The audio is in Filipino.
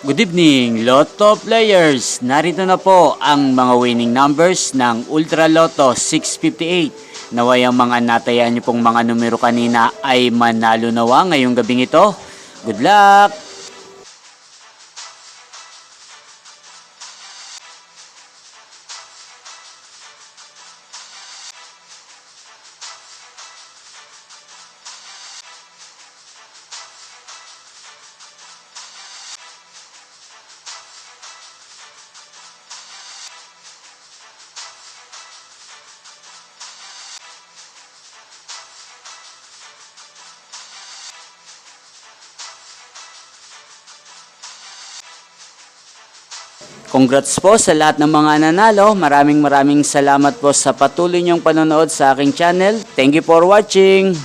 Good evening, Lotto players! Narito na po ang mga winning numbers ng Ultra Lotto 658. Naway ang mga natayaan niyo pong mga numero kanina ay manalo nawa ngayong gabing ito. Good luck! Congrats po sa lahat ng mga nanalo. Maraming salamat po sa patuloy niyong panonood sa aking channel. Thank you for watching.